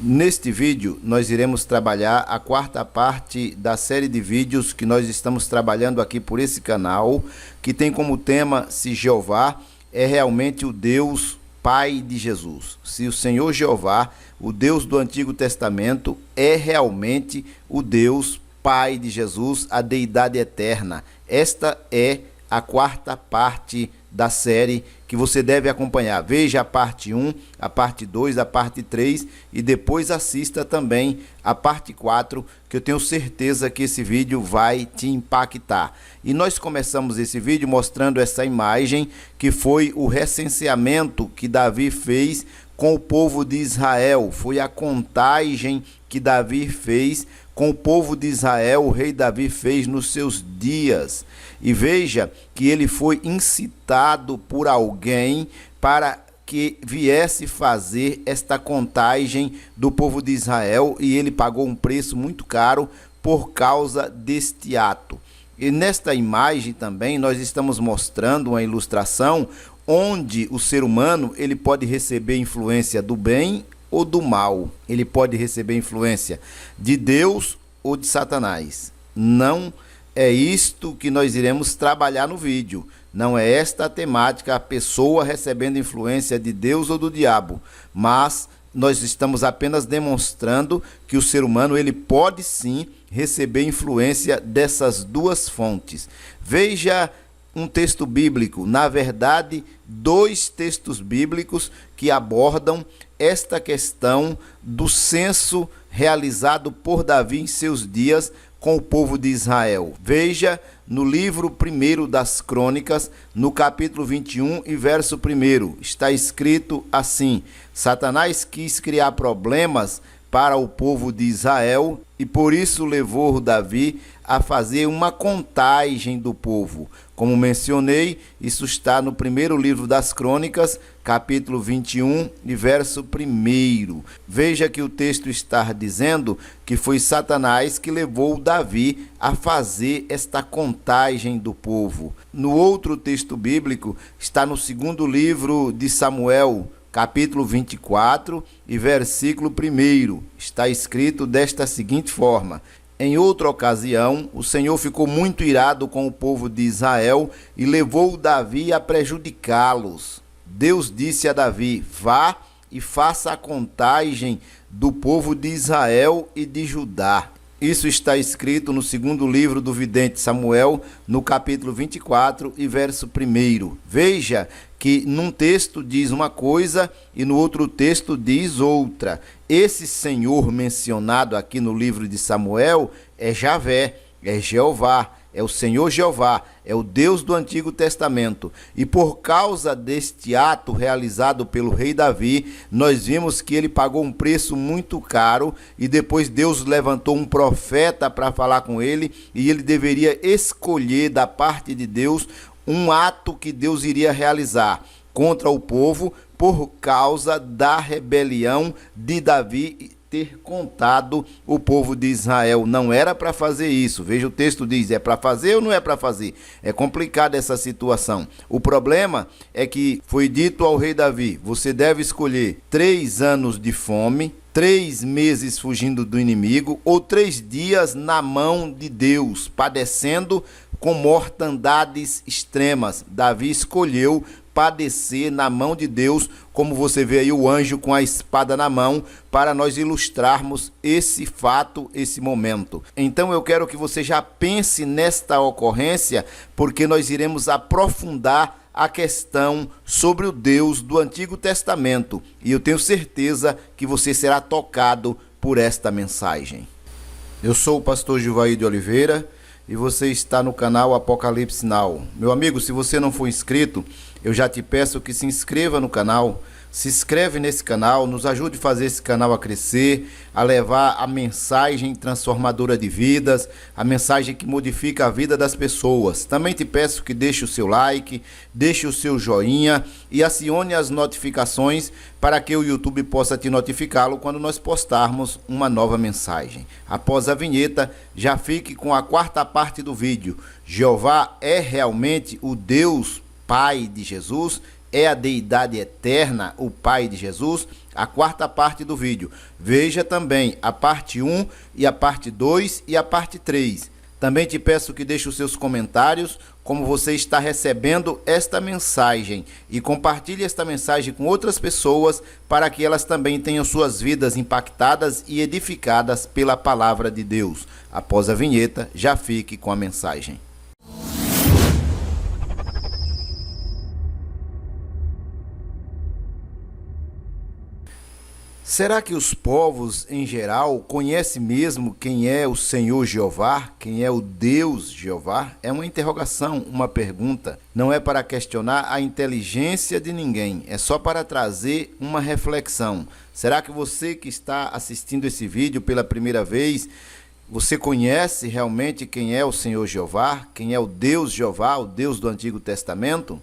Neste vídeo, nós iremos trabalhar a quarta parte da série de vídeos que nós estamos trabalhando aqui por esse canal, que tem como tema se Jeová é realmente o Deus Pai de Jesus. Se o Senhor Jeová, o Deus do Antigo Testamento, é realmente o Deus Pai de Jesus, a Deidade Eterna. Esta é a quarta parte da série que você deve acompanhar. Veja a parte 1, a parte 2, a parte 3 e depois assista também a parte 4, que eu tenho certeza que esse vídeo vai te impactar. E nós começamos esse vídeo mostrando essa imagem que foi o recenseamento que Davi fez com o povo de Israel. Foi a contagem que Davi fez com o povo de Israel, o rei Davi fez nos seus dias. E veja que ele foi incitado por alguém para que viesse fazer esta contagem do povo de Israel, e ele pagou um preço muito caro por causa deste ato. E nesta imagem também nós estamos mostrando uma ilustração onde o ser humano ele pode receber influência do bem ou do mal. Ele pode receber influência de Deus ou de Satanás. Não é isto que nós iremos trabalhar no vídeo. Não é esta a temática, a pessoa recebendo influência de Deus ou do diabo. Mas nós estamos apenas demonstrando que o ser humano ele pode sim receber influência dessas duas fontes. Veja um texto bíblico, na verdade, dois textos bíblicos que abordam esta questão do censo realizado por Davi em seus dias com o povo de Israel. Veja no livro 1 das Crônicas, no capítulo 21 e verso 1, está escrito assim: Satanás quis criar problemas para o povo de Israel e por isso levou Davi a fazer uma contagem do povo. Como mencionei, isso está no primeiro livro das Crônicas, capítulo 21 e verso 1. Veja que o texto está dizendo que foi Satanás que levou Davi a fazer esta contagem do povo. No outro texto bíblico, está no segundo livro de Samuel, capítulo 24 e versículo 1, está escrito desta seguinte forma: em outra ocasião, o Senhor ficou muito irado com o povo de Israel e levou Davi a prejudicá-los. Deus disse a Davi: vá e faça a contagem do povo de Israel e de Judá. Isso está escrito no segundo livro do vidente Samuel, no capítulo 24 e verso 1. Veja que num texto diz uma coisa e no outro texto diz outra. Esse Senhor mencionado aqui no livro de Samuel é Javé, é Jeová, é o Senhor Jeová, é o Deus do Antigo Testamento. E por causa deste ato realizado pelo rei Davi, nós vimos que ele pagou um preço muito caro e depois Deus levantou um profeta para falar com ele e ele deveria escolher da parte de Deus um ato que Deus iria realizar contra o povo por causa da rebelião de Davi ter contado o povo de Israel. Não era para fazer isso. Veja, o texto diz, é para fazer ou não é para fazer? É complicada essa situação. O problema é que foi dito ao rei Davi: você deve escolher 3 anos de fome, 3 meses fugindo do inimigo ou 3 dias na mão de Deus, padecendo com mortandades extremas. Davi escolheu padecer na mão de Deus, como você vê aí o anjo com a espada na mão, para nós ilustrarmos esse fato, esse momento. Então eu quero que você já pense nesta ocorrência, porque nós iremos aprofundar a questão sobre o Deus do Antigo Testamento, e eu tenho certeza que você será tocado por esta mensagem. Eu sou o pastor Gilvair de Oliveira e você está no canal Apocalipse Now. Meu amigo, se você não for inscrito, eu já te peço que se inscreva no canal, se inscreve nesse canal, nos ajude a fazer esse canal a crescer, a levar a mensagem transformadora de vidas, a mensagem que modifica a vida das pessoas. Também te peço que deixe o seu like, deixe o seu joinha e acione as notificações para que o YouTube possa te notificá-lo quando nós postarmos uma nova mensagem. Após a vinheta, já fique com a quarta parte do vídeo. Jeová é realmente o Deus Pai de Jesus? É a Deidade Eterna o Pai de Jesus? a quarta parte do vídeo. Veja também a parte 1 e a parte 2 e a parte 3. Também te peço que deixe os seus comentários, como você está recebendo esta mensagem, e compartilhe esta mensagem com outras pessoas para que elas também tenham suas vidas impactadas e edificadas pela palavra de Deus. Após a vinheta, já fique com a mensagem. Será que os povos em geral conhecem mesmo quem é o Senhor Jeová, quem é o Deus Jeová? É uma interrogação, uma pergunta. Não é para questionar a inteligência de ninguém, é só para trazer uma reflexão. Será que você que está assistindo esse vídeo pela primeira vez, você conhece realmente quem é o Senhor Jeová, quem é o Deus Jeová, o Deus do Antigo Testamento?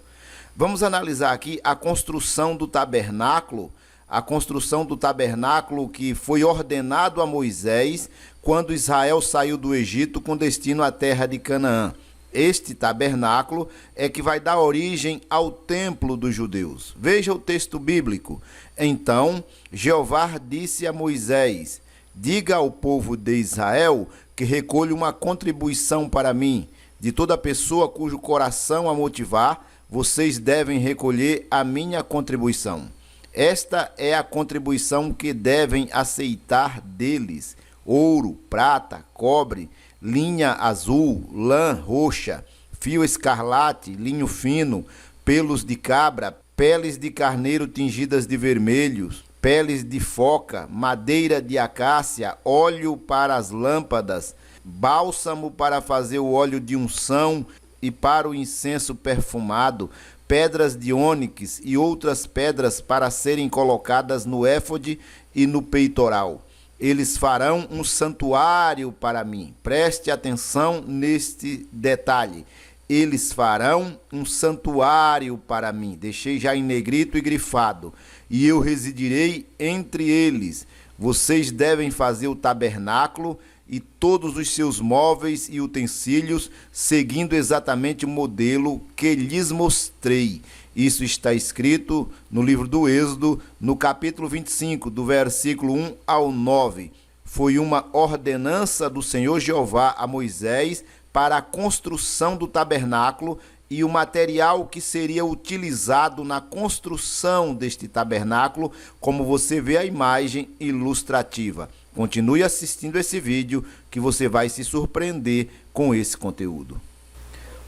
Vamos analisar aqui a construção do tabernáculo. A construção do tabernáculo que foi ordenado a Moisés quando Israel saiu do Egito com destino à terra de Canaã. Este tabernáculo é que vai dar origem ao templo dos judeus. Veja o texto bíblico. Então, Jeová disse a Moisés: diga ao povo de Israel que recolha uma contribuição para mim. De toda pessoa cujo coração a motivar, vocês devem recolher a minha contribuição. Esta é a contribuição que devem aceitar deles: ouro, prata, cobre, linha azul, lã roxa, fio escarlate, linho fino, pelos de cabra, peles de carneiro tingidas de vermelhos, peles de foca, madeira de acácia, óleo para as lâmpadas, bálsamo para fazer o óleo de unção e para o incenso perfumado, pedras de ônix e outras pedras para serem colocadas no éfode e no peitoral. Eles farão um santuário para mim. Preste atenção neste detalhe. Eles farão um santuário para mim. Deixei já em negrito e grifado. E eu residirei entre eles. Vocês devem fazer o tabernáculo e todos os seus móveis e utensílios, seguindo exatamente o modelo que lhes mostrei. Isso está escrito no livro do Êxodo, no capítulo 25, do versículo 1 ao 9. Foi uma ordenança do Senhor Jeová a Moisés para a construção do tabernáculo e o material que seria utilizado na construção deste tabernáculo, como você vê a imagem ilustrativa. Continue assistindo esse vídeo que você vai se surpreender com esse conteúdo.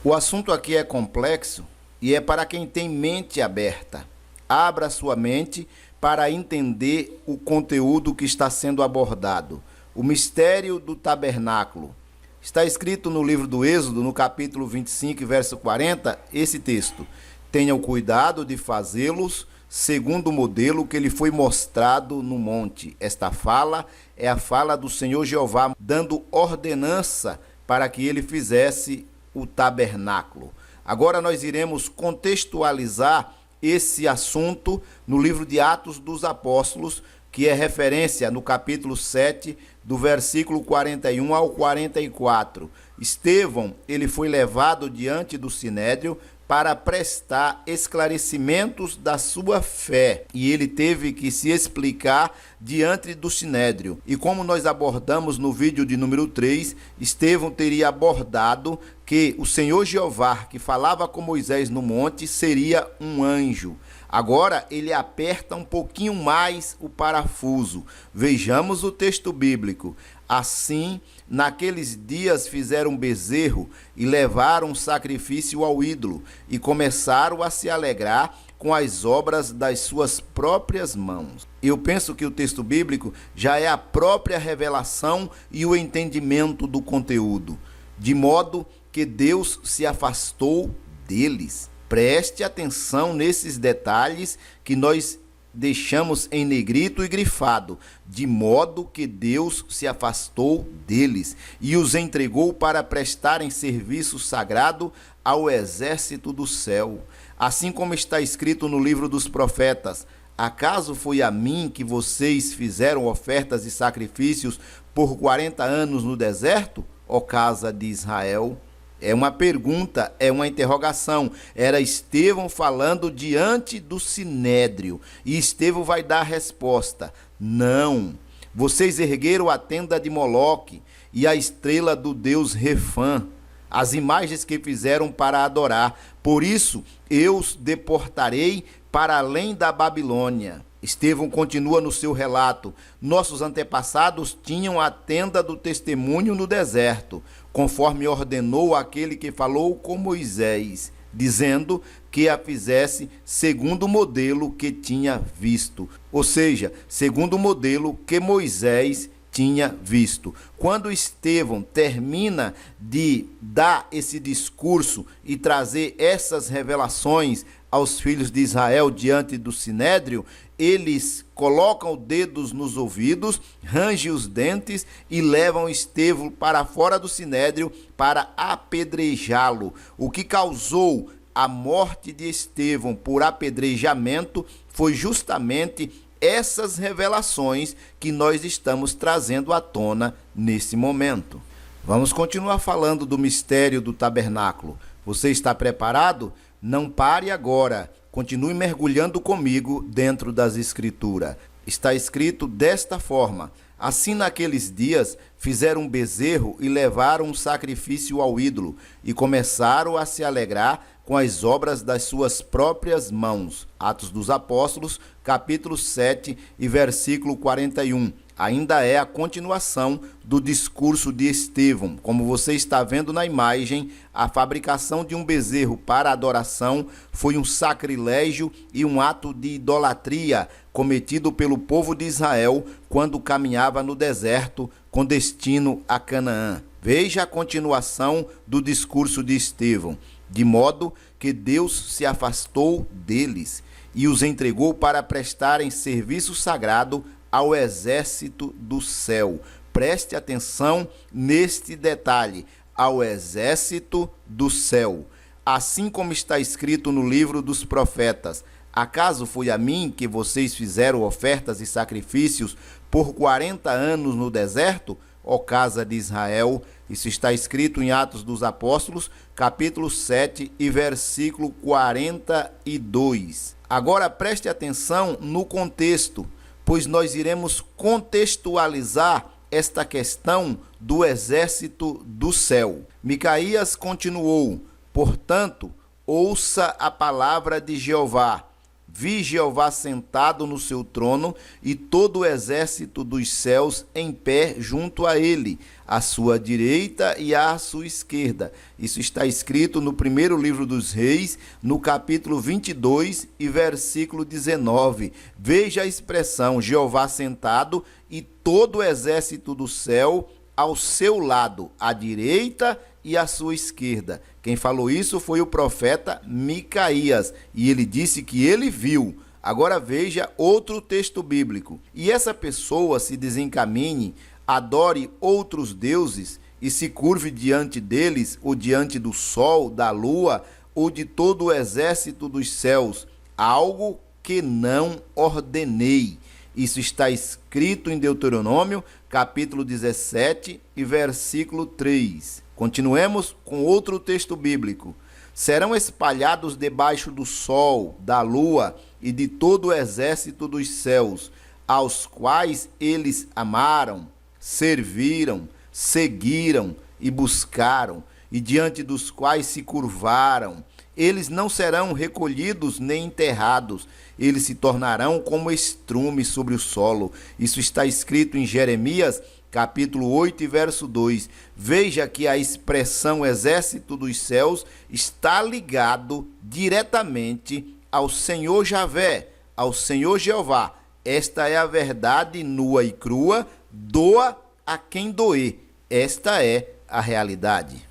O assunto aqui é complexo e é para quem tem mente aberta. Abra sua mente para entender o conteúdo que está sendo abordado. O mistério do tabernáculo. Está escrito no livro do Êxodo, no capítulo 25, verso 40, esse texto: tenham cuidado de fazê-los segundo o modelo que lhe foi mostrado no monte. Esta fala é a fala do Senhor Jeová, dando ordenança para que ele fizesse o tabernáculo. Agora nós iremos contextualizar esse assunto no livro de Atos dos Apóstolos, que é referência no capítulo 7, do versículo 41 ao 44. Estevão, ele foi levado diante do Sinédrio para prestar esclarecimentos da sua fé, e ele teve que se explicar diante do Sinédrio. E como nós abordamos no vídeo de número 3, Estevão teria abordado que o Senhor Jeová, que falava com Moisés no monte, seria um anjo. Agora ele aperta um pouquinho mais o parafuso. Vejamos o texto bíblico. Assim, naqueles dias fizeram bezerro e levaram um sacrifício ao ídolo e começaram a se alegrar com as obras das suas próprias mãos. Eu penso que o texto bíblico já é a própria revelação e o entendimento do conteúdo, de modo que Deus se afastou deles. Preste atenção nesses detalhes que nós deixamos em negrito e grifado, de modo que Deus se afastou deles e os entregou para prestarem serviço sagrado ao exército do céu. Assim como está escrito no livro dos profetas: acaso foi a mim que vocês fizeram ofertas e sacrifícios por 40 anos no deserto, ó casa de Israel? É uma pergunta, é uma interrogação. Era Estevão falando diante do Sinédrio. E Estevão vai dar a resposta: não. Vocês ergueram a tenda de Moloque e a estrela do deus Refã, as imagens que fizeram para adorar. Por isso eu os deportarei para além da Babilônia. Estevão continua no seu relato: nossos antepassados tinham a tenda do testemunho no deserto, conforme ordenou aquele que falou com Moisés, dizendo que a fizesse segundo o modelo que tinha visto. Ou seja, segundo o modelo que Moisés tinha visto. Quando Estevão termina de dar esse discurso e trazer essas revelações aos filhos de Israel diante do Sinédrio, eles colocam dedos nos ouvidos, rangem os dentes e levam Estevão para fora do Sinédrio para apedrejá-lo. O que causou a morte de Estevão por apedrejamento foi justamente essas revelações que nós estamos trazendo à tona nesse momento. Vamos continuar falando do mistério do tabernáculo. Você está preparado? Não pare agora. Continue mergulhando comigo dentro das Escrituras. Está escrito desta forma: assim naqueles dias fizeram um bezerro e levaram um sacrifício ao ídolo e começaram a se alegrar com as obras das suas próprias mãos. Atos dos Apóstolos, capítulo 7 e versículo 41. Ainda é a continuação do discurso de Estevão. Como você está vendo na imagem, a fabricação de um bezerro para adoração foi um sacrilégio e um ato de idolatria cometido pelo povo de Israel quando caminhava no deserto com destino a Canaã. Veja a continuação do discurso de Estevão. De modo que Deus se afastou deles e os entregou para prestarem serviço sagrado ao exército do céu. Preste atenção neste detalhe: ao exército do céu. Assim como está escrito no livro dos profetas: acaso foi a mim que vocês fizeram ofertas e sacrifícios por 40 anos no deserto, ó casa de Israel? Isso está escrito em Atos dos Apóstolos, capítulo 7 e versículo 42. Agora preste atenção no contexto, pois nós iremos contextualizar esta questão do exército do céu. Micaías continuou: portanto, ouça a palavra de Jeová. Vi Jeová sentado no seu trono e todo o exército dos céus em pé junto a ele, à sua direita e à sua esquerda. Isso está escrito no primeiro livro dos Reis, no capítulo 22 e versículo 19. Veja a expressão: Jeová sentado e todo o exército do céu ao seu lado, à direita e à sua esquerda. Quem falou isso foi o profeta Micaías, e ele disse que ele viu. Agora veja outro texto bíblico: e essa pessoa se desencaminhe, adore outros deuses e se curve diante deles, ou diante do sol, da lua, ou de todo o exército dos céus, algo que não ordenei. Isso está escrito em Deuteronômio, capítulo 17 e versículo 3. Continuemos com outro texto bíblico: serão espalhados debaixo do sol, da lua e de todo o exército dos céus, aos quais eles amaram, serviram, seguiram e buscaram, e diante dos quais se curvaram. Eles não serão recolhidos nem enterrados, eles se tornarão como estrume sobre o solo. Isso está escrito em Jeremias, capítulo 8 e verso 2. Veja que a expressão exército dos céus está ligado diretamente ao Senhor Javé, ao Senhor Jeová. Esta é a verdade nua e crua, doa a quem doer. Esta é a realidade.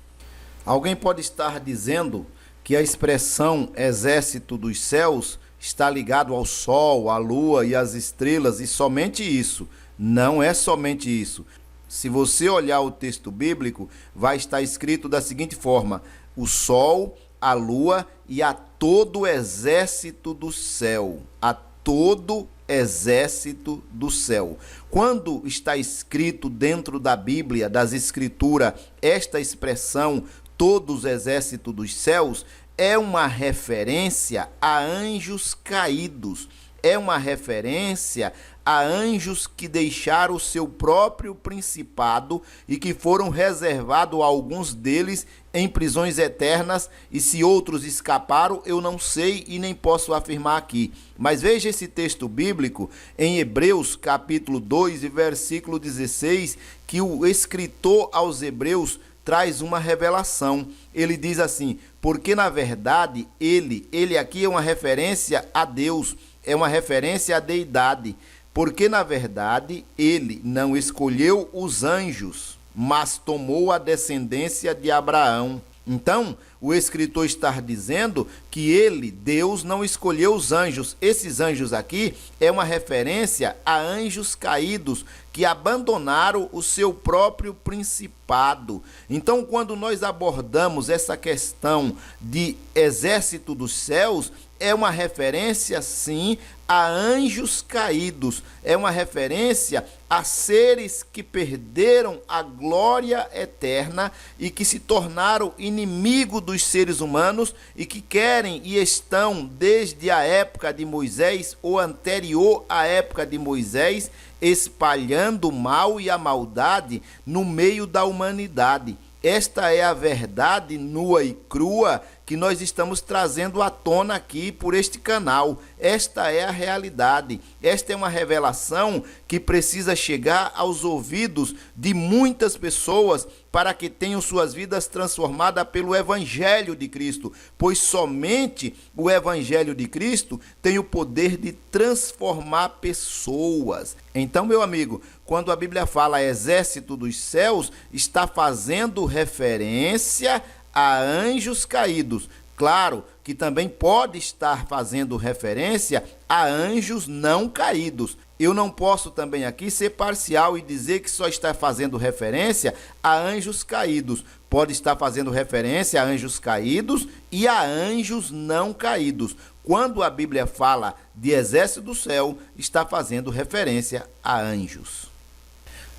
Alguém pode estar dizendo que a expressão exército dos céus está ligado ao sol, à lua e às estrelas, e somente isso. Não é somente isso. Se você olhar o texto bíblico, vai estar escrito da seguinte forma: o sol, a lua e a todo o exército do céu. A todo exército do céu. Quando está escrito dentro da Bíblia, das Escrituras, esta expressão, todos os exércitos dos céus, é uma referência a anjos caídos, é uma referência a anjos que deixaram o seu próprio principado e que foram reservados a alguns deles em prisões eternas, e se outros escaparam, eu não sei e nem posso afirmar aqui. Mas veja esse texto bíblico em Hebreus capítulo 2 e versículo 16, que o escritor aos Hebreus traz uma revelação. Ele diz assim: porque na verdade ele aqui é uma referência a Deus, é uma referência à deidade, porque na verdade ele não escolheu os anjos, mas tomou a descendência de Abraão. Então, o escritor está dizendo que ele, Deus, não escolheu os anjos. Esses anjos aqui é uma referência a anjos caídos que abandonaram o seu próprio principado. Então, quando nós abordamos essa questão de exército dos céus, é uma referência, sim, a anjos caídos, é uma referência a seres que perderam a glória eterna e que se tornaram inimigo dos seres humanos e que querem e estão desde a época de Moisés ou anterior à época de Moisés, espalhando o mal e a maldade no meio da humanidade. Esta é a verdade nua e crua que nós estamos trazendo à tona aqui por este canal. Esta é a realidade. Esta é uma revelação que precisa chegar aos ouvidos de muitas pessoas para que tenham suas vidas transformadas pelo Evangelho de Cristo, pois somente o Evangelho de Cristo tem o poder de transformar pessoas. Então, meu amigo, quando a Bíblia fala exército dos céus, está fazendo referência a anjos caídos. Claro que também pode estar fazendo referência a anjos não caídos. Eu não posso também aqui ser parcial e dizer que só está fazendo referência a anjos caídos. Pode estar fazendo referência a anjos caídos e a anjos não caídos. Quando a Bíblia fala de exército do céu, está fazendo referência a anjos.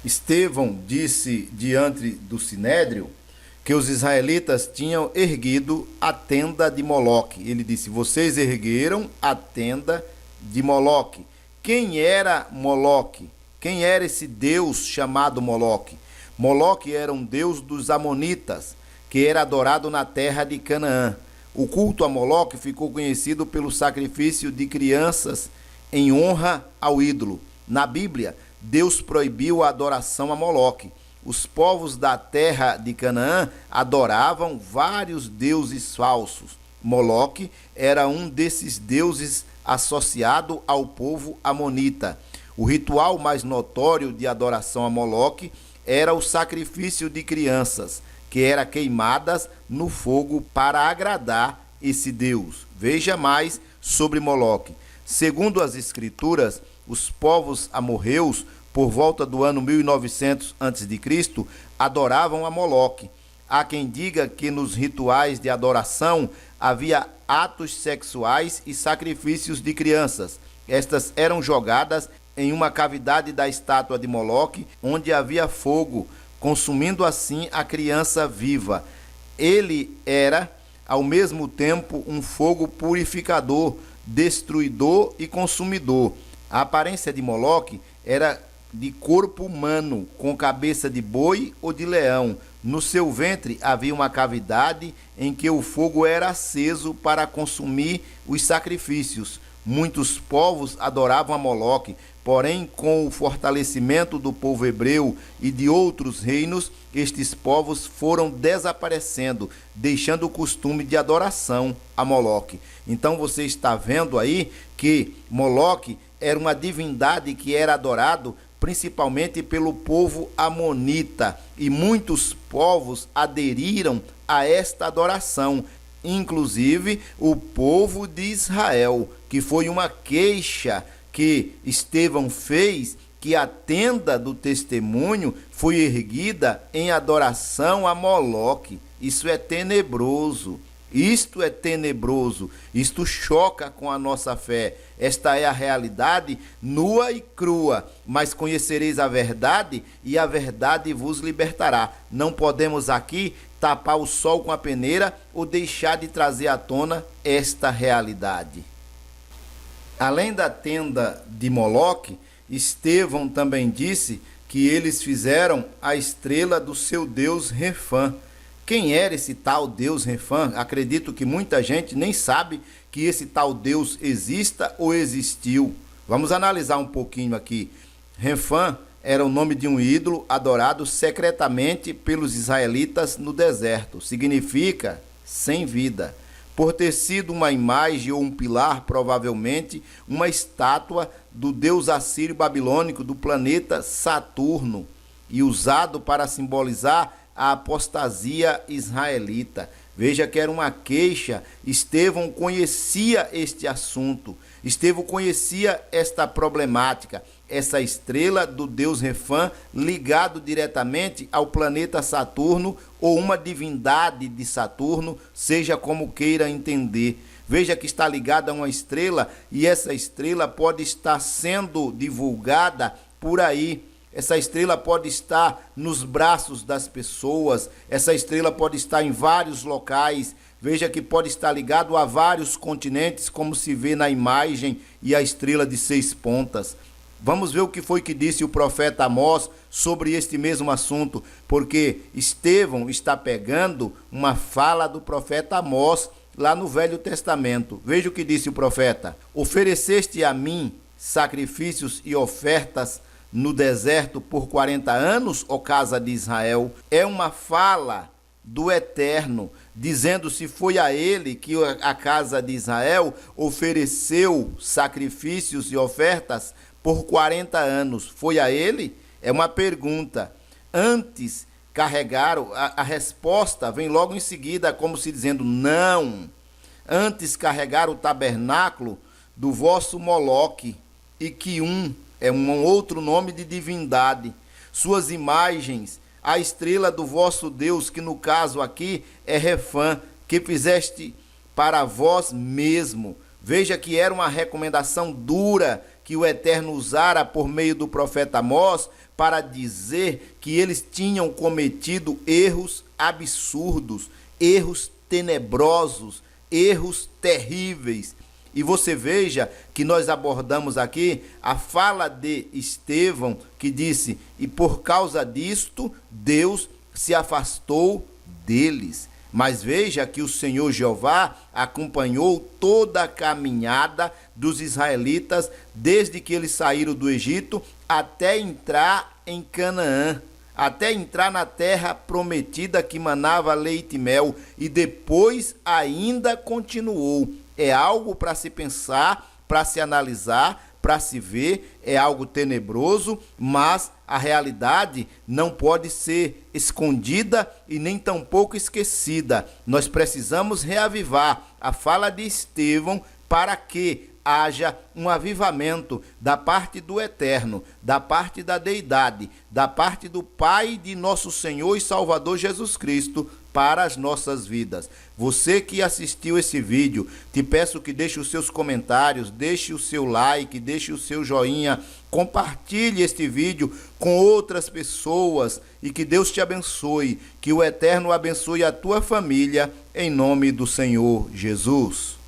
Estevão disse diante do Sinédrio que os israelitas tinham erguido a tenda de Moloque. Ele disse: vocês ergueram a tenda de Moloque. Quem era Moloque? Quem era esse Deus chamado Moloque? Moloque era um deus dos amonitas, que era adorado na terra de Canaã. O culto a Moloque ficou conhecido pelo sacrifício de crianças em honra ao ídolo. Na Bíblia, Deus proibiu a adoração a Moloque. Os povos da terra de Canaã adoravam vários deuses falsos. Moloque era um desses deuses associado ao povo amonita. O ritual mais notório de adoração a Moloque era o sacrifício de crianças, que eram queimadas no fogo para agradar esse deus. Veja mais sobre Moloque. Segundo as escrituras, os povos amorreus, por volta do ano 1900 a.C., adoravam a Moloque. Há quem diga que nos rituais de adoração havia atos sexuais e sacrifícios de crianças. Estas eram jogadas em uma cavidade da estátua de Moloque, onde havia fogo, consumindo assim a criança viva. Ele era, ao mesmo tempo, um fogo purificador, destruidor e consumidor. A aparência de Moloque era de corpo humano, com cabeça de boi ou de leão. No seu ventre havia uma cavidade em que o fogo era aceso para consumir os sacrifícios. Muitos povos adoravam a Moloque, porém, com o fortalecimento do povo hebreu e de outros reinos, estes povos foram desaparecendo, deixando o costume de adoração a Moloque. Então você está vendo aí que Moloque era uma divindade que era adorado principalmente pelo povo amonita, e muitos povos aderiram a esta adoração, inclusive o povo de Israel, que foi uma queixa que Estevão fez, que a tenda do testemunho foi erguida em adoração a Moloque. Isso é tenebroso. Isto é tenebroso, isto choca com a nossa fé. Esta é a realidade nua e crua, mas conhecereis a verdade e a verdade vos libertará. Não podemos aqui tapar o sol com a peneira ou deixar de trazer à tona esta realidade. Além da tenda de Moloque, Estevão também disse que eles fizeram a estrela do seu deus Refã. Quem era esse tal Deus Refã? Acredito que muita gente nem sabe que esse tal Deus exista ou existiu. Vamos analisar um pouquinho aqui. Refã era o nome de um ídolo adorado secretamente pelos israelitas no deserto. Significa sem vida. Por ter sido uma imagem ou um pilar, provavelmente uma estátua do deus assírio babilônico do planeta Saturno, e usado para simbolizar a apostasia israelita. Veja que era uma queixa. Estevão conhecia este assunto. Estevão conhecia esta problemática. Essa estrela do deus Refã ligado diretamente ao planeta Saturno ou uma divindade de Saturno, seja como queira entender. Veja que está ligada a uma estrela e essa estrela pode estar sendo divulgada por aí. Essa estrela pode estar nos braços das pessoas, essa estrela pode estar em vários locais. Veja que pode estar ligado a vários continentes, como se vê na imagem, e a estrela de 6 pontas. Vamos ver o que foi que disse o profeta Amós sobre este mesmo assunto, porque Estevão está pegando uma fala do profeta Amós lá no Velho Testamento. Veja o que disse o profeta: ofereceste a mim sacrifícios e ofertas no deserto por 40 anos, ó casa de Israel. É uma fala do Eterno, dizendo se foi a ele que a casa de Israel ofereceu sacrifícios e ofertas por 40 anos. Foi a ele? É uma pergunta. Antes carregaram, a resposta vem logo em seguida, como se dizendo não. Antes carregaram o tabernáculo do vosso Moloque, e Quium é um outro nome de divindade. Suas imagens, a estrela do vosso Deus, que no caso aqui é Refã, que fizeste para vós mesmo. Veja que era uma recomendação dura que o Eterno usara por meio do profeta Amós para dizer que eles tinham cometido erros absurdos, erros tenebrosos, erros terríveis. E você veja que nós abordamos aqui a fala de Estevão, que disse: e por causa disto Deus se afastou deles. Mas veja que o Senhor Jeová acompanhou toda a caminhada dos israelitas, desde que eles saíram do Egito até entrar em Canaã, até entrar na terra prometida que manava leite e mel, e depois ainda continuou. É algo para se pensar, para se analisar, para se ver. É algo tenebroso, mas a realidade não pode ser escondida e nem tampouco esquecida. Nós precisamos reavivar a fala de Estevão para que haja um avivamento da parte do Eterno, da parte da Deidade, da parte do Pai de nosso Senhor e Salvador Jesus Cristo para as nossas vidas. Você que assistiu esse vídeo, te peço que deixe os seus comentários, deixe o seu like, deixe o seu joinha, compartilhe este vídeo com outras pessoas e que Deus te abençoe, que o Eterno abençoe a tua família, em nome do Senhor Jesus.